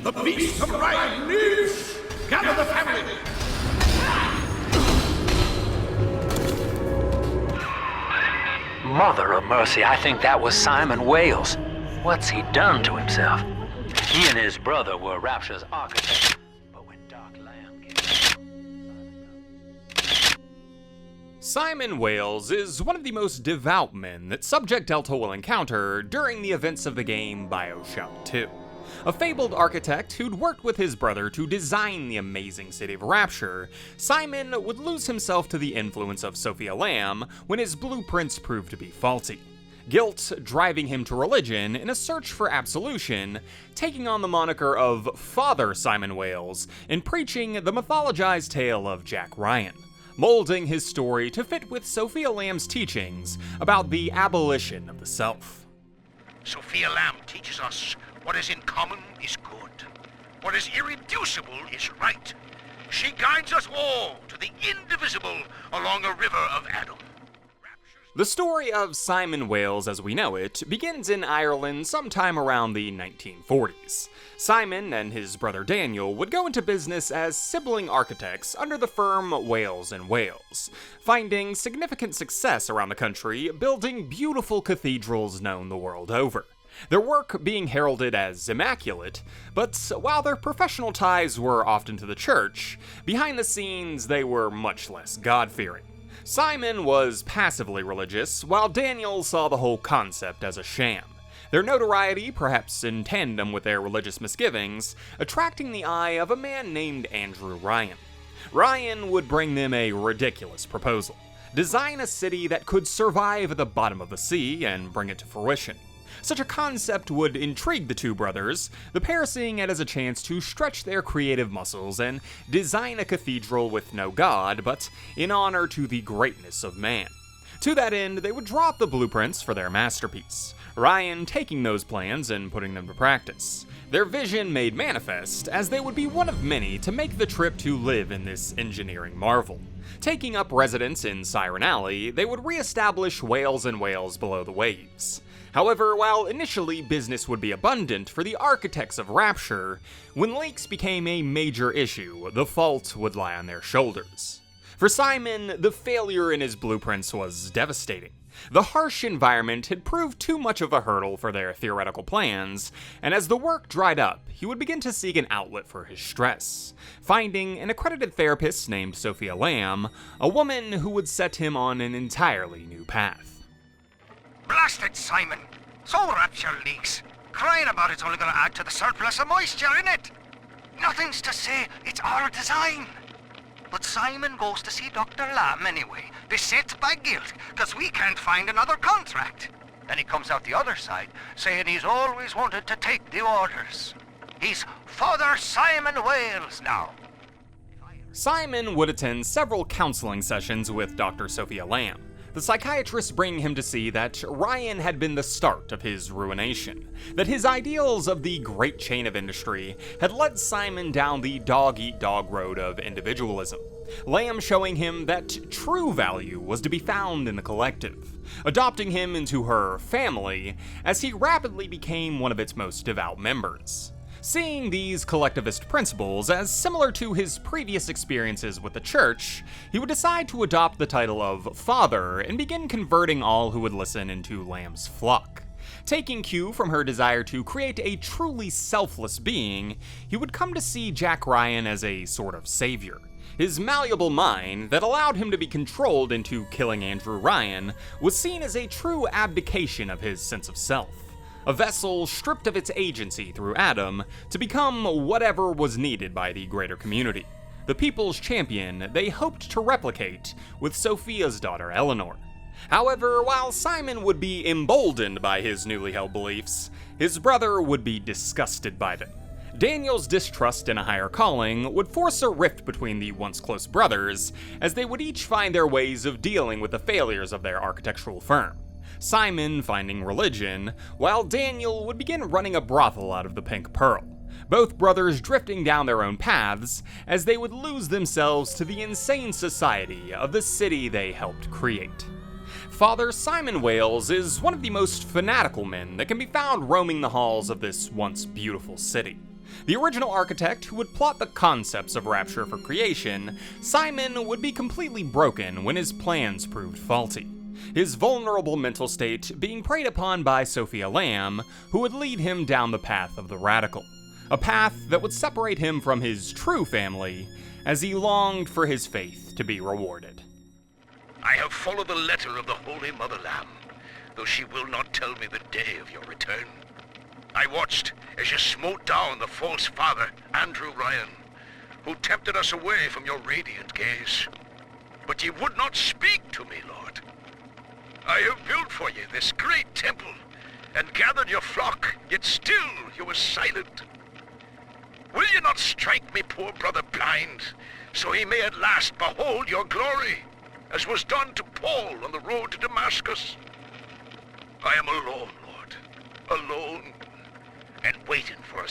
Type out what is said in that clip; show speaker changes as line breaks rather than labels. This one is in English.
The beast of Ryan lives! Gather the family!
Mother of mercy, I think that was Simon Wales. What's he done to himself? He and his brother were Rapture's architects, but when Dark Lamb
Simon Wales is one of the most devout men that Subject Delta will encounter during the events of the game BioShock 2. A fabled architect who'd worked with his brother to design the amazing city of Rapture, Simon would lose himself to the influence of Sofia Lamb when his blueprints proved to be faulty. Guilt driving him to religion in a search for absolution, taking on the moniker of Father Simon Wales and preaching the mythologized tale of Jack Ryan, molding his story to fit with Sofia Lamb's teachings about the abolition of the self.
Sofia Lamb teaches us what is in common is good. What is irreducible is right. She guides us all to the indivisible along a river of Adam.
The story of Simon Wales as we know it begins in Ireland sometime around the 1940s. Simon and his brother Daniel would go into business as sibling architects under the firm Wales & Wales, finding significant success around the country building beautiful cathedrals known the world over. Their work being heralded as immaculate, but while their professional ties were often to the church, behind the scenes they were much less God-fearing. Simon was passively religious, while Daniel saw the whole concept as a sham. Their notoriety, perhaps in tandem with their religious misgivings, attracting the eye of a man named Andrew Ryan. Ryan would bring them a ridiculous proposal: design a city that could survive at the bottom of the sea and bring it to fruition. Such a concept would intrigue the two brothers, the pair seeing it as a chance to stretch their creative muscles and design a cathedral with no god, but in honor to the greatness of man. To that end, they would draw up the blueprints for their masterpiece, Ryan taking those plans and putting them to practice. Their vision made manifest, as they would be one of many to make the trip to live in this engineering marvel. Taking up residence in Siren Alley, they would re-establish Wales & Wales below the waves. However, while initially business would be abundant for the architects of Rapture, when leaks became a major issue, the fault would lie on their shoulders. For Simon, the failure in his blueprints was devastating. The harsh environment had proved too much of a hurdle for their theoretical plans, and as the work dried up, he would begin to seek an outlet for his stress, finding an accredited therapist named Sofia Lamb, a woman who would set him on an entirely new path.
Blast it, Simon! So Rapture leaks. Crying about it's only going to add to the surplus of moisture in it. Nothing's to say, it's our design. But Simon goes to see Dr. Lamb anyway, beset by guilt, because we can't find another contract. Then he comes out the other side, saying he's always wanted to take the orders. He's Father Simon Wales now.
Simon would attend several counseling sessions with Dr. Sofia Lamb, the psychiatrist bringing him to see that Ryan had been the start of his ruination, that his ideals of the great chain of industry had led Simon down the dog-eat-dog road of individualism, Lamb showing him that true value was to be found in the collective, adopting him into her family as he rapidly became one of its most devout members. Seeing these collectivist principles as similar to his previous experiences with the church, he would decide to adopt the title of Father and begin converting all who would listen into Lamb's flock. Taking cue from her desire to create a truly selfless being, he would come to see Jack Ryan as a sort of savior. His malleable mind that allowed him to be controlled into killing Andrew Ryan was seen as a true abdication of his sense of self. A vessel stripped of its agency through Adam to become whatever was needed by the greater community. The people's champion they hoped to replicate with Sophia's daughter Eleanor. However, while Simon would be emboldened by his newly held beliefs, his brother would be disgusted by them. Daniel's distrust in a higher calling would force a rift between the once close brothers, as they would each find their ways of dealing with the failures of their architectural firm. Simon finding religion, while Daniel would begin running a brothel out of the Pink Pearl, both brothers drifting down their own paths as they would lose themselves to the insane society of the city they helped create. Father Simon Wales is one of the most fanatical men that can be found roaming the halls of this once beautiful city. The original architect who would plot the concepts of Rapture for creation, Simon would be completely broken when his plans proved faulty. His vulnerable mental state being preyed upon by Sofia Lamb, who would lead him down the path of the radical. A path that would separate him from his true family, as he longed for his faith to be rewarded.
I have followed the letter of the Holy Mother Lamb, though she will not tell me the day of your return. I watched as you smote down the false father, Andrew Ryan, who tempted us away from your radiant gaze. But ye would not speak to me, Lord. I have built for you this great temple, and gathered your flock, yet still you were silent. Will you not strike me poor brother blind, so he may at last behold your glory, as was done to Paul on the road to Damascus? I am alone, Lord, alone, and waiting for a